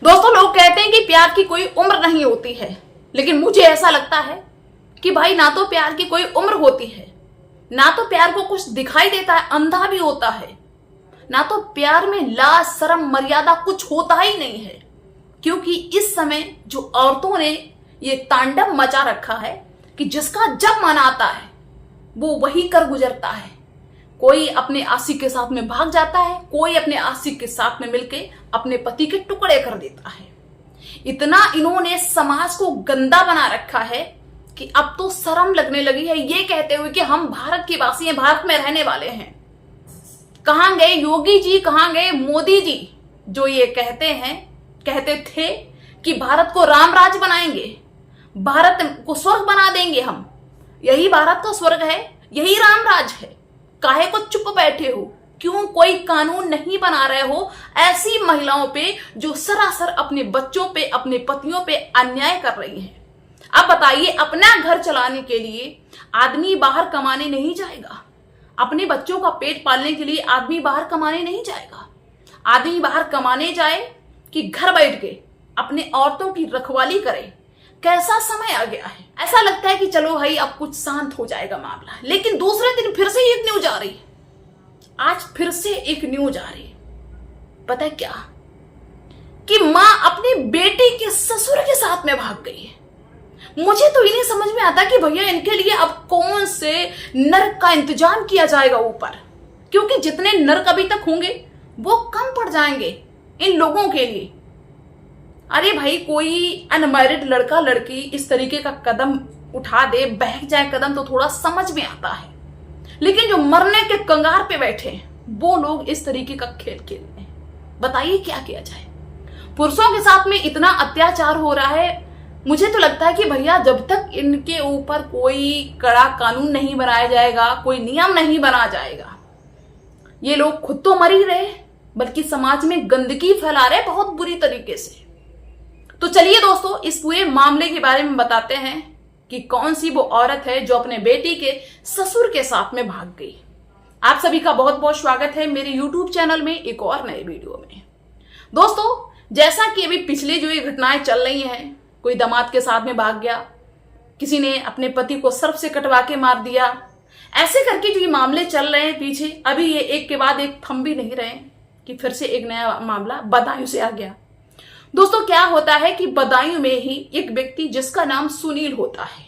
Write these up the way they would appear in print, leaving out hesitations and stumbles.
दोस्तों, लोग कहते हैं कि प्यार की कोई उम्र नहीं होती है, लेकिन मुझे ऐसा लगता है कि भाई ना तो प्यार की कोई उम्र होती है, ना तो प्यार को कुछ दिखाई देता है, अंधा भी होता है, ना तो प्यार में लाज शर्म मर्यादा कुछ होता ही नहीं है। क्योंकि इस समय जो औरतों ने ये तांडव मचा रखा है कि जिसका जब मन आता है वो वही कर गुजरता है। कोई अपने आशिक के साथ में भाग जाता है, कोई अपने आशिक के साथ में मिलके अपने पति के टुकड़े कर देता है। इतना इन्होंने समाज को गंदा बना रखा है कि अब तो शर्म लगने लगी है ये कहते हुए कि हम भारत के वासी हैं, भारत में रहने वाले हैं। कहां गए योगी जी, कहां गए मोदी जी, जो ये कहते थे कि भारत को राम राज बनाएंगे, भारत को स्वर्ग बना देंगे हम। यही भारत का स्वर्ग है, यही राम राज है। काहे को चुप बैठे हो? क्यों कोई कानून नहीं बना रहे हो ऐसी महिलाओं पे जो सरासर अपने बच्चों पे, अपने पतियों पे अन्याय कर रही हैं? अब बताइए, अपना घर चलाने के लिए आदमी बाहर कमाने नहीं जाएगा, अपने बच्चों का पेट पालने के लिए आदमी बाहर कमाने नहीं जाएगा। आदमी बाहर कमाने जाए कि घर बैठ के अपने औरतों की रखवाली करे। कैसा समय आ गया है। ऐसा लगता है कि चलो भाई अब कुछ शांत हो जाएगा मामला, लेकिन दूसरे दिन फिर से एक न्यूज आ रही। आज फिर से एक न्यूज आ रही, पता है क्या? कि मां अपनी बेटी के ससुर के साथ में भाग गई है। मुझे तो ये नहीं समझ में आता कि भैया इनके लिए अब कौन से नर्क का इंतजाम किया जाएगा ऊपर, क्योंकि जितने नर्क अभी तक होंगे वो कम पड़ जाएंगे इन लोगों के लिए। अरे भाई, कोई अनमैरिड लड़का लड़की इस तरीके का कदम उठा दे, बहक जाए कदम, तो थोड़ा समझ में आता है, लेकिन जो मरने के कंगार पे बैठे हैं वो लोग इस तरीके का खेल खेल रहे हैं। बताइए क्या किया जाए? पुरुषों के साथ में इतना अत्याचार हो रहा है। मुझे तो लगता है कि भैया जब तक इनके ऊपर कोई कड़ा कानून नहीं बनाया जाएगा, कोई नियम नहीं बना जाएगा, ये लोग खुद तो मर ही रहे बल्कि समाज में गंदगी फैला रहे बहुत बुरी तरीके से। तो चलिए दोस्तों, इस पूरे मामले के बारे में बताते हैं कि कौन सी वो औरत है जो अपने बेटी के ससुर के साथ में भाग गई। आप सभी का बहुत बहुत स्वागत है मेरे YouTube चैनल में एक और नए वीडियो में। दोस्तों, जैसा कि अभी पिछली जो ये घटनाएं चल रही हैं, कोई दामाद के साथ में भाग गया, किसी ने अपने पति को सर्फ से कटवा के मार दिया, ऐसे करके जो ये मामले चल रहे हैं पीछे, अभी ये एक के बाद एक थम भी नहीं रहे कि फिर से एक नया मामला बदायूं से आ गया। दोस्तों, क्या होता है कि बदायूं में ही एक व्यक्ति जिसका नाम सुनील होता है,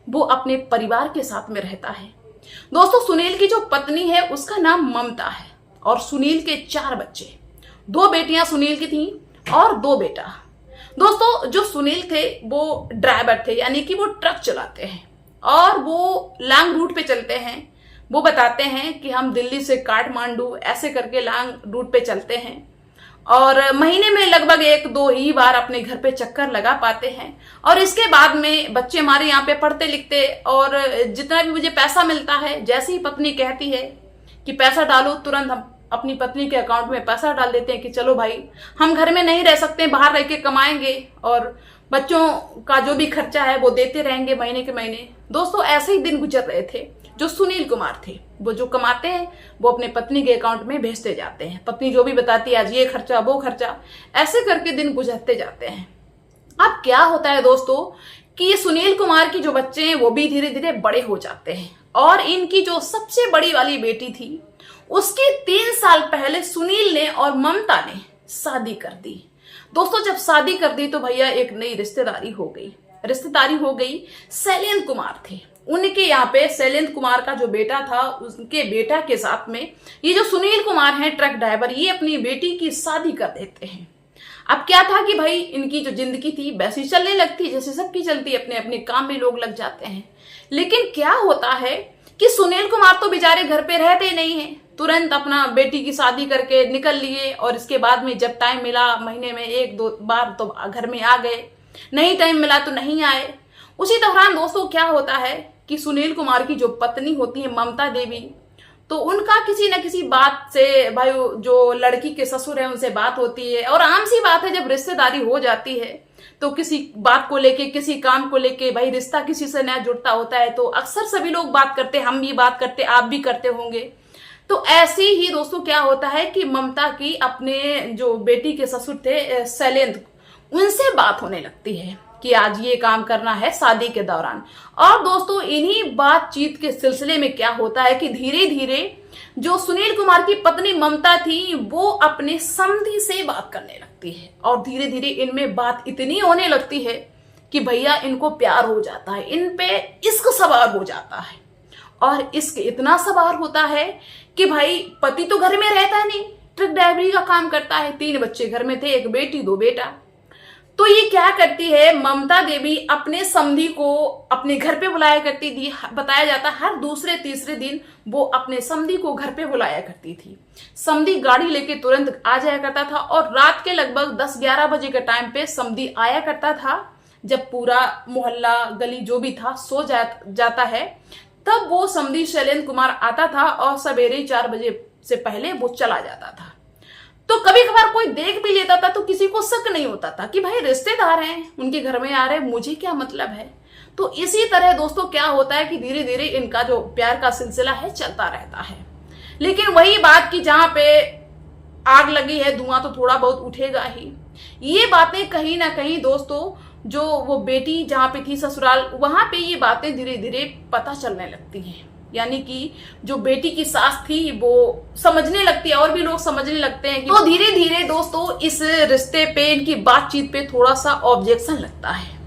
वो अपने परिवार के साथ में रहता है। दोस्तों, सुनील की जो पत्नी है उसका नाम ममता है और सुनील के 4 बच्चे, 2 बेटियां सुनील की थी और 2 बेटा। दोस्तों, जो सुनील थे वो ड्राइवर थे, यानी कि वो ट्रक चलाते हैं और वो लॉन्ग रूट पे चलते हैं। वो बताते हैं कि हम दिल्ली से काठमांडू ऐसे करके लॉन्ग रूट पे चलते हैं और महीने में लगभग 1-2 ही बार अपने घर पे चक्कर लगा पाते हैं। और इसके बाद में बच्चे हमारे यहाँ पे पढ़ते लिखते, और जितना भी मुझे पैसा मिलता है, जैसे ही पत्नी कहती है कि पैसा डालो, तुरंत हम अपनी पत्नी के अकाउंट में पैसा डाल देते हैं कि चलो भाई, हम घर में नहीं रह सकते, बाहर रह के कमाएंगे और बच्चों का जो भी खर्चा है वो देते रहेंगे महीने के महीने। दोस्तों, ऐसे ही दिन गुजर रहे थे। जो सुनील कुमार थे वो जो कमाते हैं वो अपने पत्नी के अकाउंट में भेजते जाते हैं। पत्नी जो भी बताती है, आज ये खर्चा वो खर्चा, ऐसे करके दिन गुजरते जाते हैं। अब क्या होता है दोस्तों कि ये सुनील कुमार की जो बच्चे हैं वो भी धीरे धीरे बड़े हो जाते हैं और इनकी जो सबसे बड़ी वाली बेटी थी उसके 3 साल पहले सुनील ने और ममता ने शादी कर दी। दोस्तों, जब शादी कर दी तो भैया एक नई रिश्तेदारी हो गई। शैलेंद्र कुमार थे, उनके यहाँ पे शैलेंद्र कुमार का जो बेटा था, उनके बेटा के साथ में ये जो सुनील कुमार हैं ट्रक ड्राइवर, ये अपनी बेटी की शादी कर देते हैं। अब क्या था कि भाई इनकी जो जिंदगी थी वैसी चलने लगती जैसे सबकी चलती, अपने अपने काम में लोग लग जाते हैं। लेकिन क्या होता है कि सुनील कुमार तो बेचारे घर पे रहते नहीं है, तुरंत अपना बेटी की शादी करके निकल लिए और इसके बाद में जब टाइम मिला, महीने में 1-2 बार तो घर में आ गए, नहीं टाइम मिला तो नहीं आए। उसी दौरान दोस्तों क्या होता है कि सुनील कुमार की जो पत्नी होती है ममता देवी, तो उनका किसी न किसी बात से, भाई जो लड़की के ससुर है उनसे बात होती है। और आम सी बात है, जब रिश्तेदारी हो जाती है तो किसी बात को लेके, किसी काम को लेके, भाई रिश्ता किसी से नया जुड़ता होता है तो अक्सर सभी लोग बात करते, हम भी बात करते, आप भी करते होंगे तो ऐसे ही दोस्तों क्या होता है कि ममता की अपने जो बेटी के ससुर थे शैलेंद्र, उनसे बात होने लगती है कि आज ये काम करना है शादी के दौरान। और दोस्तों इन्हीं बातचीत के सिलसिले में क्या होता है कि धीरे धीरे जो सुनील कुमार की पत्नी ममता थी वो अपने समधी से बात करने लगती है, और धीरे धीरे इनमें बात इतनी होने लगती है कि भैया इनको प्यार हो जाता है, इन पे इश्क सवार हो जाता है। और इश्क इतना सवार होता है कि भाई पति तो घर में रहता नहीं, ट्रक ड्राइवरी का काम करता है, 3 बच्चे घर में थे, 1 बेटी 2 बेटा। तो ये क्या करती है, ममता देवी अपने समधी को अपने घर पे बुलाया करती थी। बताया जाता हर दूसरे तीसरे दिन वो अपने समधी को घर पे बुलाया करती थी। समधी गाड़ी लेके तुरंत आ जाया करता था, और रात के लगभग 10-11 बजे के टाइम पे समधी आया करता था, जब पूरा मोहल्ला गली जो भी था सो जाता है, तब वो समधी शैलेंद्र कुमार आता था और सवेरे 4 बजे से पहले वो चला जाता था। तो कभी कभार कोई देख भी लेता था तो किसी को शक नहीं होता था कि भाई रिश्तेदार हैं, उनके घर में आ रहे, मुझे क्या मतलब है। तो इसी तरह दोस्तों क्या होता है कि धीरे धीरे इनका जो प्यार का सिलसिला है चलता रहता है। लेकिन वही बात कि जहां पे आग लगी है धुआं तो थोड़ा बहुत उठेगा ही। ये बातें कहीं ना कहीं दोस्तों जो वो बेटी जहां पे थी ससुराल, वहां पे ये बातें धीरे धीरे पता चलने लगती हैं। यानी कि जो बेटी की सास थी वो समझने लगती है, और भी लोग समझने लगते हैं। तो धीरे धीरे दोस्तों इस रिश्ते पे, इनकी बातचीत पे थोड़ा सा ऑब्जेक्शन लगता है।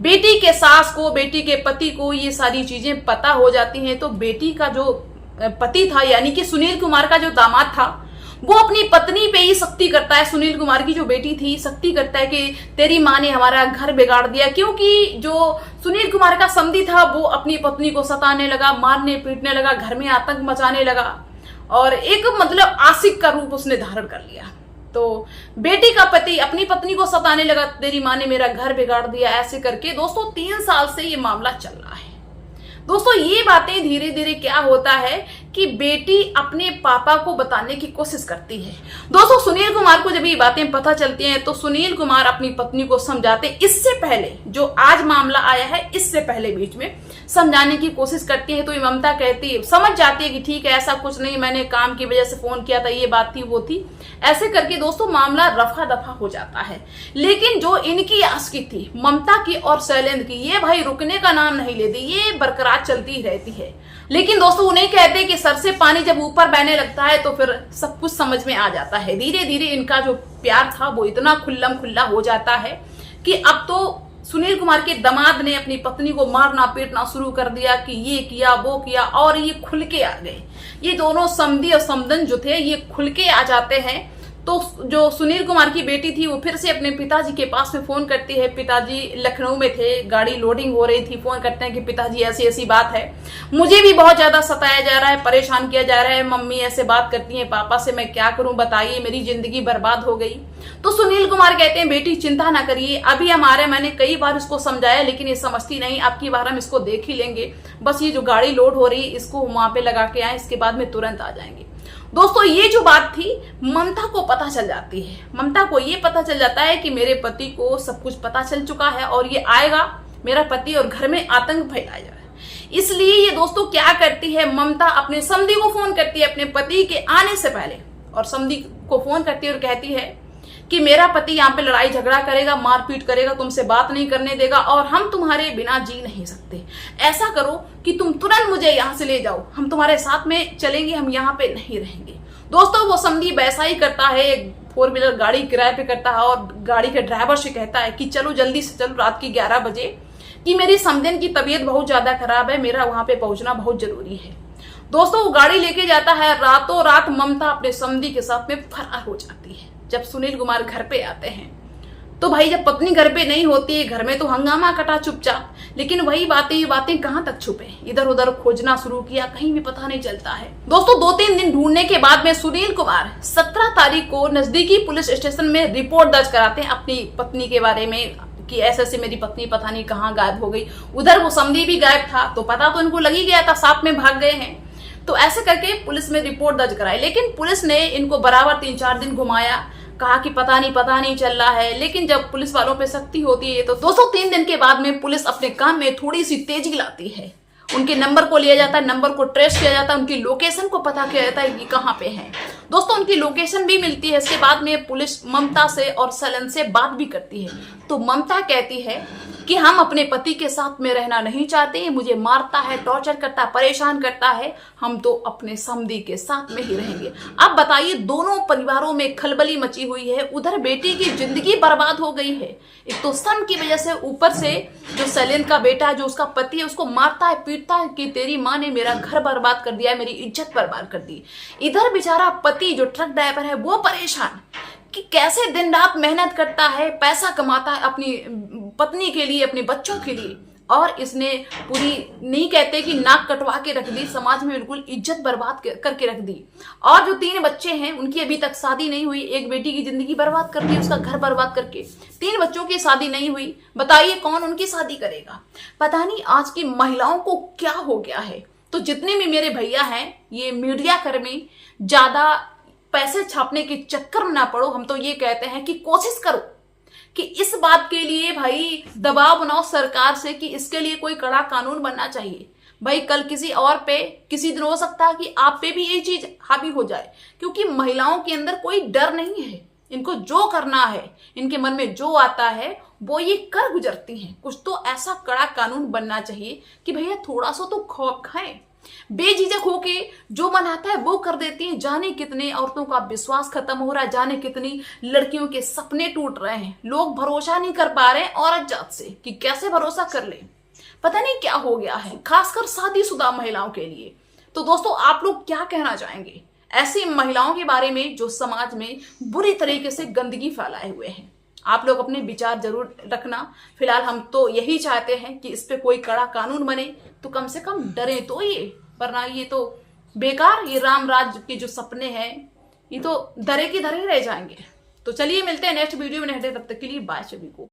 बेटी के सास को, बेटी के पति को ये सारी चीजें पता हो जाती हैं। तो बेटी का जो पति था यानी कि सुनील कुमार का जो दामाद था, वो अपनी पत्नी पे ही सख्ती करता है। सुनील कुमार की जो बेटी थी सख्ती करता है कि तेरी माँ ने हमारा घर बिगाड़ दिया, क्योंकि जो सुनील कुमार का समधी था वो अपनी पत्नी को सताने लगा, मारने पीटने लगा, घर में आतंक मचाने लगा, और एक मतलब आशिक का रूप उसने धारण कर लिया। तो बेटी का पति अपनी पत्नी को सताने लगा, तेरी माँ ने मेरा घर बिगाड़ दिया, ऐसे करके दोस्तों 3 साल से ये मामला चल रहा है। दोस्तों ये बातें धीरे धीरे क्या होता है कि बेटी अपने पापा को बताने की कोशिश करती है। दोस्तों सुनील कुमार को जब ये बातें पता चलती हैं तो सुनील कुमार अपनी पत्नी को समझाते, इससे पहले जो आज मामला आया है इससे पहले बीच में समझाने की कोशिश करती है। तो ये ममता कहती है, समझ जाती है कि ठीक है ऐसा कुछ नहीं, मैंने काम की वजह से फोन किया था, ये बात थी वो थी। ऐसे करके दोस्तों मामला रफा दफा हो जाता है। लेकिन जो इनकी आशिकी थी ममता की और शैलेंद्र की, ये भाई रुकने का नाम नहीं लेती, ये बरकरार चलती ही रहती है। लेकिन दोस्तों उन्हें कहते हैं कि सर से पानी जब ऊपर बहने लगता है तो फिर सब कुछ समझ में आ जाता है। धीरे धीरे इनका जो प्यार था वो इतना खुल्लम खुल्ला हो जाता है कि अब तो सुनील कुमार के दामाद ने अपनी पत्नी को मारना पीटना शुरू कर दिया कि ये किया वो किया, और ये खुल के आ गए। ये दोनों समधी और समधन जो थे ये खुल के आ जाते हैं। तो जो सुनील कुमार की बेटी थी वो फिर से अपने पिताजी के पास में फोन करती है। पिताजी लखनऊ में थे, गाड़ी लोडिंग हो रही थी, फोन करते हैं कि पिताजी ऐसी ऐसी बात है, मुझे भी बहुत ज्यादा सताया जा रहा है, परेशान किया जा रहा है, मम्मी ऐसे बात करती है पापा से, मैं क्या करूं बताइए, मेरी जिंदगी बर्बाद हो गई। तो सुनील कुमार कहते हैं बेटी चिंता ना करिए, अभी हमारे मैंने कई बार इसको समझाया लेकिन ये समझती नहीं, अब की बार हम इसको देख ही लेंगे, बस ये जो गाड़ी लोड हो रही है इसको वहां पे लगा के आए, इसके बाद में तुरंत आ जाएंगे। दोस्तों ये जो बात थी ममता को पता चल जाती है। ममता को ये पता चल जाता है कि मेरे पति को सब कुछ पता चल चुका है और ये आएगा मेरा पति और घर में आतंक फैलाया जाए। इसलिए ये दोस्तों क्या करती है, ममता अपने समधी को फोन करती है अपने पति के आने से पहले, और समधी को फोन करती है और कहती है कि मेरा पति यहाँ पे लड़ाई झगड़ा करेगा, मारपीट करेगा, तुमसे बात नहीं करने देगा और हम तुम्हारे बिना जी नहीं सकते। ऐसा करो कि तुम तुरंत मुझे यहाँ से ले जाओ, हम तुम्हारे साथ में चलेंगे, हम यहाँ पे नहीं रहेंगे। दोस्तों वो समधी वैसा ही करता है, एक 4 व्हीलर गाड़ी किराए पे करता है और गाड़ी के ड्राइवर से कहता है कि चलो जल्दी से चलो रात की 11 बजे कि मेरी समधन की तबीयत बहुत ज्यादा खराब है, मेरा वहां पे पहुंचना बहुत जरूरी है। दोस्तों वो गाड़ी लेके जाता है, रातों रात ममता अपने समधी के साथ में फरार हो जाती है। जब सुनील कुमार घर पे आते हैं तो भाई जब पत्नी घर पे नहीं होती है, घर में तो हंगामा कटा चुपचाप, लेकिन वही बातें कहां तक छुपे, इधर उधर खोजना शुरू किया, कहीं भी पता नहीं चलता है। दोस्तों 2-3 दिन ढूंढने के बाद में सुनील कुमार 17 तारीख को नजदीकी पुलिस स्टेशन में रिपोर्ट दर्ज कराते हैं अपनी पत्नी के बारे में कि ऐसे ऐसे मेरी पत्नी पता नहीं कहाँ गायब हो गई। उधर वो समधी भी गायब था तो पता तो इनको लग ही गया था, साथ में भाग गए हैं। तो ऐसे करके पुलिस में रिपोर्ट दर्ज कराई, लेकिन पुलिस ने इनको बराबर 3-4 दिन घुमाया, कहा कि पता नहीं चल रहा है। लेकिन जब पुलिस वालों पे सख्ती होती है तो दोस्तों 3 दिन के बाद में पुलिस अपने काम में थोड़ी सी तेजी लाती है उनके नंबर को लिया जाता है, नंबर को ट्रेस किया जाता है, उनकी लोकेशन को पता किया जाता है कि कहाँ पे हैं। दोस्तों उनकी लोकेशन भी मिलती है। इसके बाद में पुलिस ममता से और सलन से बात भी करती है। तो ममता कहती है कि हम अपने पति के साथ में रहना नहीं चाहते, मुझे मारता है, टॉर्चर करता है, परेशान करता है, हम तो अपने समधी के साथ में ही रहेंगे। अब बताइए, दोनों परिवारों में खलबली मची हुई है। उधर बेटी की जिंदगी बर्बाद हो गई है, एक तो सन की वजह से, ऊपर से जो सैलेन का बेटा, जो उसका पति है, उसको मारता है, पीटता है कि तेरी माँ ने मेरा घर बर्बाद कर दिया है, मेरी इज्जत बर्बाद कर दी। इधर बेचारा पति जो ट्रक ड्राइवर है वो परेशान कि कैसे दिन रात मेहनत करता है, पैसा कमाता है अपनी पत्नी के लिए, अपने बच्चों के लिए, और इसने पूरी नहीं कहते कि नाक कटवा के रख दी, समाज में बिल्कुल इज्जत बर्बाद करके रख दी। और जो 3 बच्चे हैं उनकी अभी तक शादी नहीं हुई, एक बेटी की जिंदगी बर्बाद कर दी, उसका घर बर्बाद करके। 3 बच्चों की शादी नहीं हुई, बताइए कौन उनकी शादी करेगा। पता नहीं आज की महिलाओं को क्या हो गया है। तो जितने भी मेरे भैया हैं, ये मीडिया कर्मी, ज्यादा पैसे छापने के चक्कर में ना पड़ो। हम तो ये कहते हैं कि कोशिश करो कि इस बात के लिए भाई दबाव बनाओ सरकार से कि इसके लिए कोई कड़ा कानून बनना चाहिए। भाई कल किसी और पे, किसी दिन हो सकता है कि आप पे भी ये चीज हावी हो जाए, क्योंकि महिलाओं के अंदर कोई डर नहीं है। इनको जो करना है, इनके मन में जो आता है वो ये कर गुजरती हैं। कुछ तो ऐसा कड़ा कानून बनना चाहिए कि भैया थोड़ा सा तो खौफ खाएं, बेझिझक होके जो मन आता है वो कर देती हैं। जाने कितने औरतों का विश्वास खत्म हो रहा है, जाने कितनी लड़कियों के सपने टूट रहे हैं। लोग भरोसा नहीं कर पा रहे हैं औरत जात से कि कैसे भरोसा कर ले। पता नहीं क्या हो गया है, खासकर शादीशुदा महिलाओं के लिए। तो दोस्तों आप लोग क्या कहना चाहेंगे ऐसी महिलाओं के बारे में जो समाज में बुरी तरीके से गंदगी फैलाए हुए हैं? आप लोग अपने विचार जरूर रखना। फिलहाल हम तो यही चाहते हैं कि इस पे कोई कड़ा कानून बने, तो कम से कम डरे तो ये, वरना ये तो बेकार, ये राम राज्य के जो सपने हैं ये तो धरे की धरे रह जाएंगे। तो चलिए मिलते हैं नेक्स्ट वीडियो में, तब तक के लिए बाय सभी को।